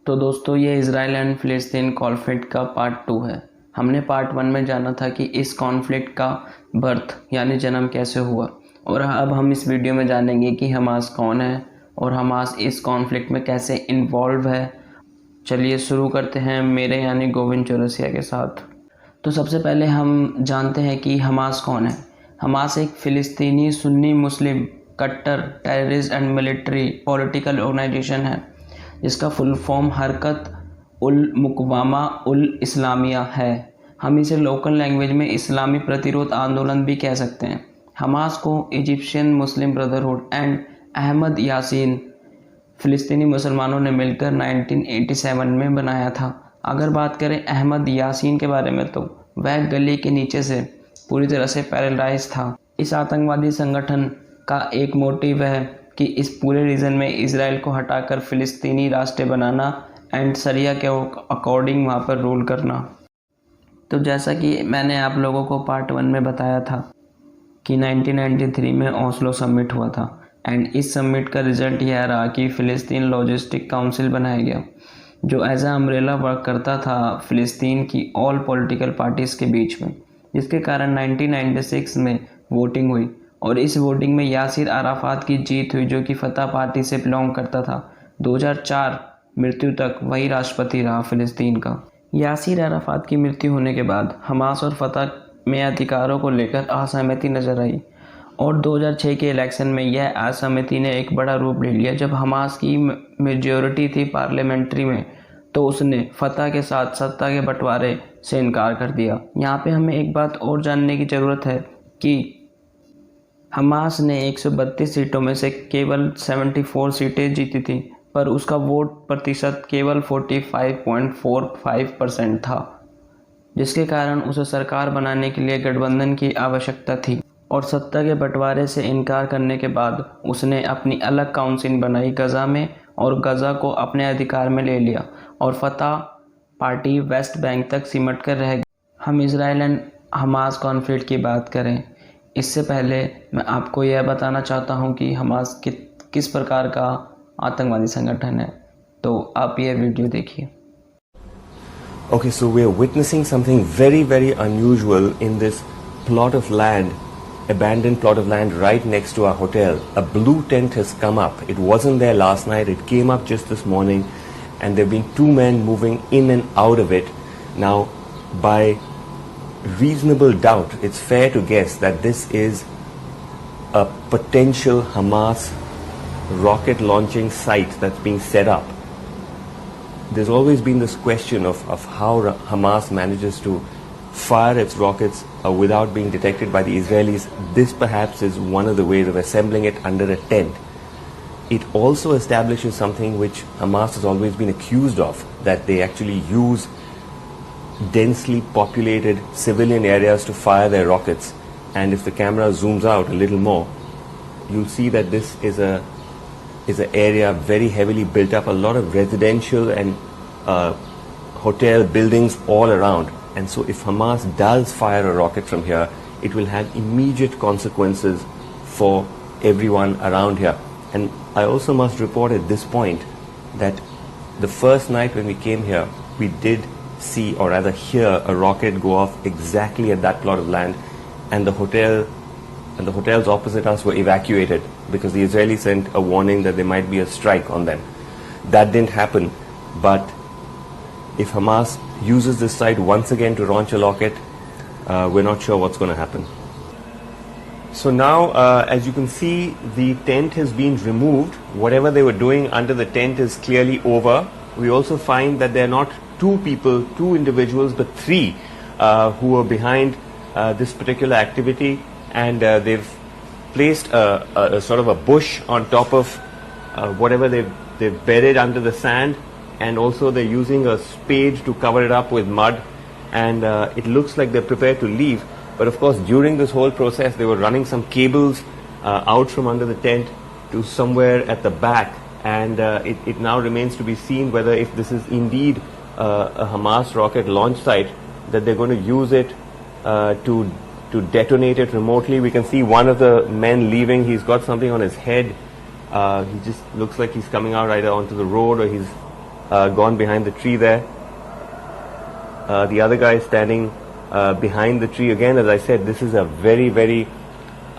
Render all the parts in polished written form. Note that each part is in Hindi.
तो दोस्तों ये इज़राइल एंड फ़िलिस्तीन कॉन्फ्लिक्ट का पार्ट 2 है। हमने पार्ट 1 में जाना था कि इस कॉन्फ्लिक्ट का बर्थ यानी जन्म कैसे हुआ, और अब हम इस वीडियो में जानेंगे कि हमास कौन है और हमास इस कॉन्फ्लिक्ट में कैसे इन्वॉल्व है। चलिए शुरू करते हैं मेरे यानी गोविंद चौरसिया के साथ। तो सबसे पहले हम जानते हैं कि हमास कौन है। हमास एक फ़िलिस्तीनी सुन्नी मुस्लिम कट्टर terrorist and military political organization है जिसका फुल फॉर्म हरकत उल मुक़ावमा उल इस्लामिया है। हम इसे लोकल लैंग्वेज में इस्लामी प्रतिरोध आंदोलन भी कह सकते हैं। हमास को Egyptian Muslim brotherhood and Ahmed Yassin फ़िलिस्तीनी मुसलमानों ने मिलकर 1987 में बनाया था। अगर बात करें अहमद यासीन के बारे में तो वह गली के नीचे से पूरी तरह से पैरालाइज था। इस आतंकवादी संगठन का एक मोटिव है कि इस पूरे रीजन में इसराइल को हटाकर फ़िलिस्तीनी राष्ट्र बनाना एंड शरिया के अकॉर्डिंग वहाँ पर रूल करना। तो जैसा कि मैंने आप लोगों को पार्ट 1 में बताया था कि 1993 में ओस्लो समिट हुआ था एंड इस समिट का रिज़ल्ट यह रहा कि फ़िलिस्तीन लॉजिस्टिक काउंसिल बनाया गया जो एज अ अम्ब्रेला वर्क करता था फ़िलिस्तीन की ऑल पॉलिटिकल पार्टीज़ के बीच में, जिसके कारण 1996 में वोटिंग हुई और इस वोटिंग में यासिर अराफात की जीत हुई जो कि फतह पार्टी से बिलोंग करता था। 2004 मृत्यु तक वही राष्ट्रपति रहा फ़िलिस्तीन का। यासिर अराफात की मृत्यु होने के बाद हमास और फतह में अधिकारों को लेकर असहमति नजर आई और 2006 के इलेक्शन में यह असहमति ने एक बड़ा रूप ले लिया। जब हमास की मेजॉरिटी थी पार्लियामेंट्री में तो उसने फतह के साथ सत्ता के बंटवारे से इनकार कर दिया। यहाँ पे हमें एक बात और जानने की ज़रूरत है कि हमास ने 132 सीटों में से केवल 74 सीटें जीती थी, पर उसका वोट प्रतिशत केवल 45.45% था, जिसके कारण उसे सरकार बनाने के लिए गठबंधन की आवश्यकता थी। और सत्ता के बंटवारे से इनकार करने के बाद उसने अपनी अलग काउंसिल बनाई गज़ा में और गज़ा को अपने अधिकार में ले लिया और फतह पार्टी वेस्ट बैंक तक सिमट कर रह गई। हम इज़राइल एंड हमास कॉन्फ्लिक्ट की बात करें इससे पहले मैं आपको यह बताना चाहता हूं कि हमास किस प्रकार का आतंकवादी संगठन है, तो आप यह वीडियो देखिए। Okay, so we are witnessing something very, very unusual in this plot of land, abandoned plot of land right next to our hotel. A blue tent has come up. It wasn't there last night. It came up just this morning, and there have been two men moving in and out of it. Now, by reasonable doubt, it's fair to guess that this is a potential Hamas rocket launching site that's being set up. There's always been this question of how Hamas manages to fire its rockets without being detected by the Israelis. This perhaps is one of the ways of assembling it under a tent. It also establishes something which Hamas has always been accused of, that they actually use densely populated civilian areas to fire their rockets. And if the camera zooms out a little more, you'll see that this is an area very heavily built up, a lot of residential and hotel buildings all around. And so if Hamas does fire a rocket from here, it will have immediate consequences for everyone around here. And I also must report at this point that the first night when we came here, we did see, or rather hear, a rocket go off exactly at that plot of land, and the hotels opposite us were evacuated because the Israelis sent a warning that there might be a strike on them. That didn't happen, but if Hamas uses this site once again to launch a rocket, we're not sure what's going to happen. So now, as you can see, the tent has been removed. Whatever they were doing under the tent is clearly over. We also find that there are not two individuals, but three who are behind this particular activity, and they've placed a sort of a bush on top of whatever they've buried under the sand, and also they're using a spade to cover it up with mud, and it looks like they're prepared to leave. But of course, during this whole process, they were running some cables out from under the tent to somewhere at the back, and it now remains to be seen whether, if this is indeed a Hamas rocket launch site, that they're going to use it to detonate it remotely. We can see one of the men leaving. He's got something on his head. He just looks like he's coming out either onto the road or he's gone behind the tree there. The other guy is standing behind the tree. Again, as I said, this is a very, very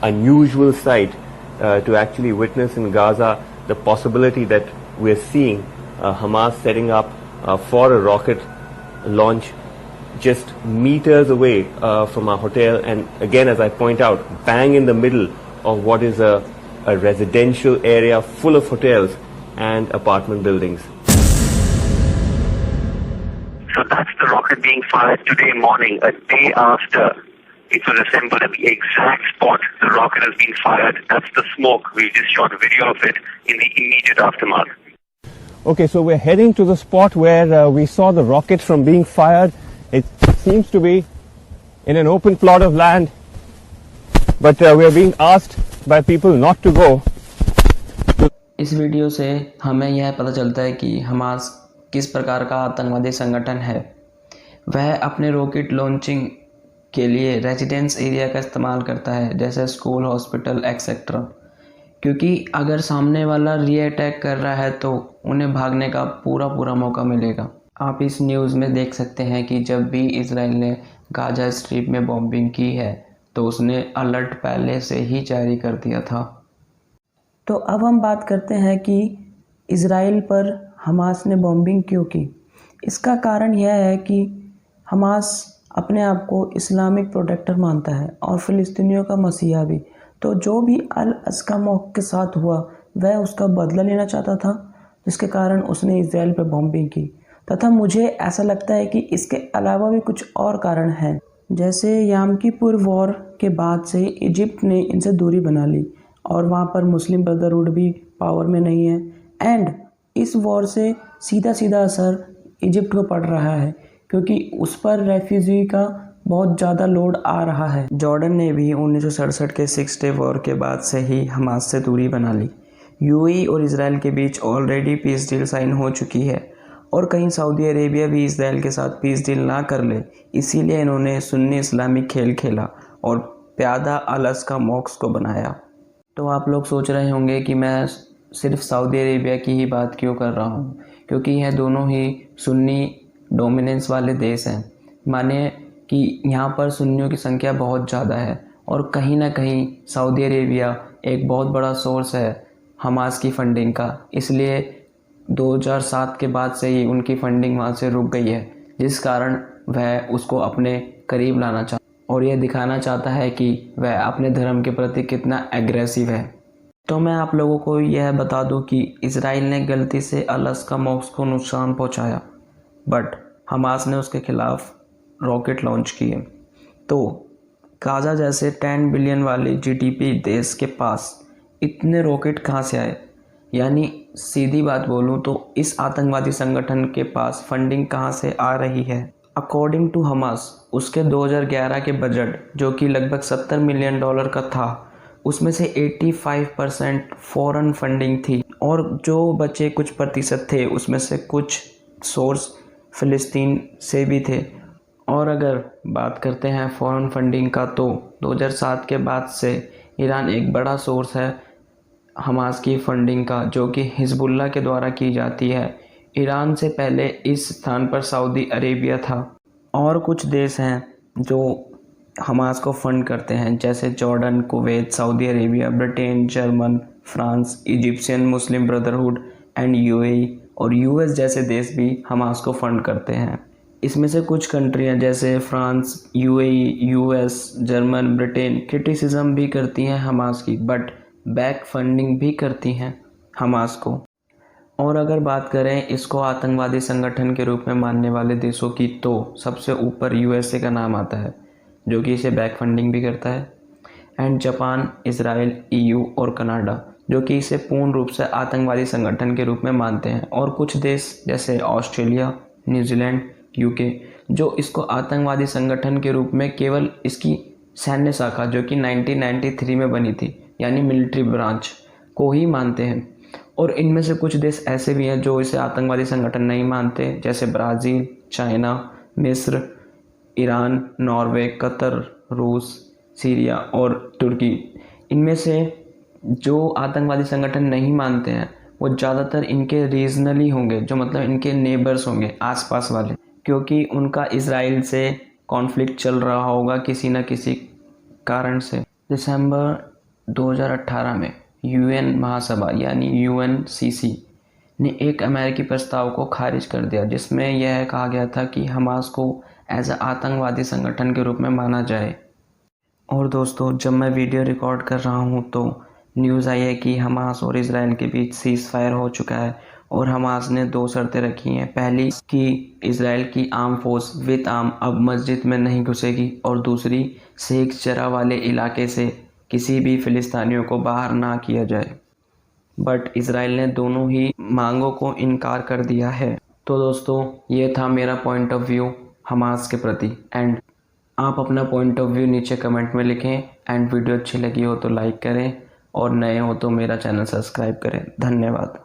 unusual sight to actually witness in Gaza. The possibility that we're seeing Hamas setting up for a rocket launch just meters away from our hotel, and again, as I point out, bang in the middle of what is a residential area full of hotels and apartment buildings. So that's the rocket being fired today morning, a day after it was assembled at the exact spot the rocket has been fired. That's the smoke. We just shot a video of it in the immediate aftermath. Okay, so we're heading to the spot where we saw the rocket from being fired. It seems to be in an open plot of land, but we're being asked by people not to go. इस वीडियो से हमें यह पता चलता है कि हमास किस प्रकार का आतंकवादी संगठन है। वह अपने रॉकेट लॉन्चिंग के लिए रेजिडेंस एरिया का इस्तेमाल करता है, जैसे स्कूल, हॉस्पिटल एक्सेट्रा, क्योंकि अगर सामने वाला री-अटैक कर रहा है तो उन्हें भागने का पूरा मौका मिलेगा। आप इस न्यूज़ में देख सकते हैं कि जब भी इजराइल ने गाजा स्ट्रिप में बॉम्बिंग की है तो उसने अलर्ट पहले से ही जारी कर दिया था। तो अब हम बात करते हैं कि इजराइल पर हमास ने बॉम्बिंग क्यों की। इसका कारण यह है कि हमास अपने आप को इस्लामिक प्रोटेक्टर मानता है और फ़िलिस्तीनियों का मसीहा भी। तो जो भी अल-अक्सा मॉस्क के साथ हुआ वह उसका बदला लेना चाहता था, जिसके कारण उसने इजराइल पर बॉम्बिंग की। तथा मुझे ऐसा लगता है कि इसके अलावा भी कुछ और कारण हैं, जैसे याम किपुर वॉर के बाद से इजिप्ट ने इनसे दूरी बना ली और वहाँ पर मुस्लिम ब्रदरहुड भी पावर में नहीं है, एंड इस वॉर से सीधा असर इजिप्ट को पड़ रहा है क्योंकि उस पर रेफ्यूजी का बहुत ज़्यादा लोड आ रहा है। जॉर्डन ने भी 1967 के 6 डे वॉर के बाद से ही हमास से दूरी बना ली। यूएई और इजराइल के बीच ऑलरेडी पीस डील साइन हो चुकी है और कहीं सऊदी अरेबिया भी इजराइल के साथ पीस डील ना कर ले, इसीलिए इन्होंने सुन्नी इस्लामिक खेल खेला और प्यादा अल-अक्सा मॉस्क को बनाया। तो आप लोग सोच रहे होंगे कि मैं सिर्फ सऊदी अरेबिया की ही बात क्यों कर रहा हूँ, क्योंकि यह दोनों ही सुन्नी डोमिनेंस वाले देश हैं। माने कि यहाँ पर सुन्नियों की संख्या बहुत ज़्यादा है और कहीं ना कहीं सऊदी अरेबिया एक बहुत बड़ा सोर्स है हमास की फंडिंग का, इसलिए 2007 के बाद से ही उनकी फंडिंग वहाँ से रुक गई है, जिस कारण वह उसको अपने करीब लाना चाहता और यह दिखाना चाहता है कि वह अपने धर्म के प्रति कितना एग्रेसिव है। तो मैं आप लोगों को यह बता दूं कि इजराइल ने गलती से अल-अक्सा मॉस्क को नुकसान पहुंचाया, बट हमास ने उसके खिलाफ रॉकेट लॉन्च किए। तो गाजा जैसे 10 बिलियन वाली जीडीपी देश के पास इतने रॉकेट कहाँ से आए? यानी सीधी बात बोलूँ तो इस आतंकवादी संगठन के पास फंडिंग कहाँ से आ रही है? अकॉर्डिंग टू हमास, उसके 2011 के बजट जो कि लगभग $70 मिलियन का था, उसमें से 85% फॉरेन फंडिंग थी और जो बचे कुछ प्रतिशत थे उसमें से कुछ सोर्स फ़िलिस्तीन से भी थे। और अगर बात करते हैं फॉरेन फंडिंग का, तो 2007 के बाद से ईरान एक बड़ा सोर्स है हमास की फंडिंग का, जो कि हिजबुल्लाह के द्वारा की जाती है। ईरान से पहले इस स्थान पर सऊदी अरेबिया था और कुछ देश हैं जो हमास को फंड करते हैं, जैसे Jordan, Kuwait, Saudi Arabia, Britain, German, France, Egyptian Muslim brotherhood and UAE और यूएस जैसे देश भी हमास को फंड करते हैं। इसमें से कुछ कंट्रियां जैसे France, UAE, US, German, Britain criticism भी करती हैं हमास की, बट बैक फंडिंग भी करती हैं हमास को। और अगर बात करें इसको आतंकवादी संगठन के रूप में मानने वाले देशों की, तो सबसे ऊपर यूएसए का नाम आता है, जो कि इसे बैक फंडिंग भी करता है, एंड जापान, इजराइल, ईयू और कनाडा, जो कि इसे पूर्ण रूप से आतंकवादी संगठन के रूप में मानते हैं। और कुछ देश जैसे ऑस्ट्रेलिया, न्यूजीलैंड, यूके, जो इसको आतंकवादी संगठन के रूप में केवल इसकी सैन्य शाखा, जो कि 1993 में बनी थी, यानी मिलिट्री ब्रांच को ही मानते हैं। और इनमें से कुछ देश ऐसे भी हैं जो इसे आतंकवादी संगठन नहीं मानते, जैसे ब्राज़ील, चाइना, मिस्र, ईरान, नॉर्वे, कतर, रूस, सीरिया और तुर्की। इनमें से जो आतंकवादी संगठन नहीं मानते हैं वो ज़्यादातर इनके रीजनली होंगे, जो मतलब इनके नेबर्स होंगे, आसपास वाले, क्योंकि उनका इजराइल से कॉन्फ्लिक्ट चल रहा होगा किसी न किसी कारण से। दिसंबर 2018 में यूएन महासभा यानी यूएनसीसी ने एक अमेरिकी प्रस्ताव को खारिज कर दिया, जिसमें यह कहा गया था कि हमास को एज आतंकवादी संगठन के रूप में माना जाए। और दोस्तों, जब मैं वीडियो रिकॉर्ड कर रहा हूं तो न्यूज़ आई है कि हमास और इजराइल के बीच सीज़ फायर हो चुका है और हमास ने 2 शर्तें रखी हैं। पहली कि इजराइल की आर्म फोर्स विद आर्म अब मस्जिद में नहीं घुसेगी, और दूसरी शेख जरा वाले इलाके से किसी भी फिलिस्तीनियों को बाहर ना किया जाए। बट इजराइल ने दोनों ही मांगों को इनकार कर दिया है। तो दोस्तों, ये था मेरा पॉइंट ऑफ व्यू हमास के प्रति। एंड आप अपना पॉइंट ऑफ व्यू नीचे कमेंट में लिखें। एंड वीडियो अच्छी लगी हो तो लाइक करें और नए हो तो मेरा चैनल सब्सक्राइब करें। धन्यवाद।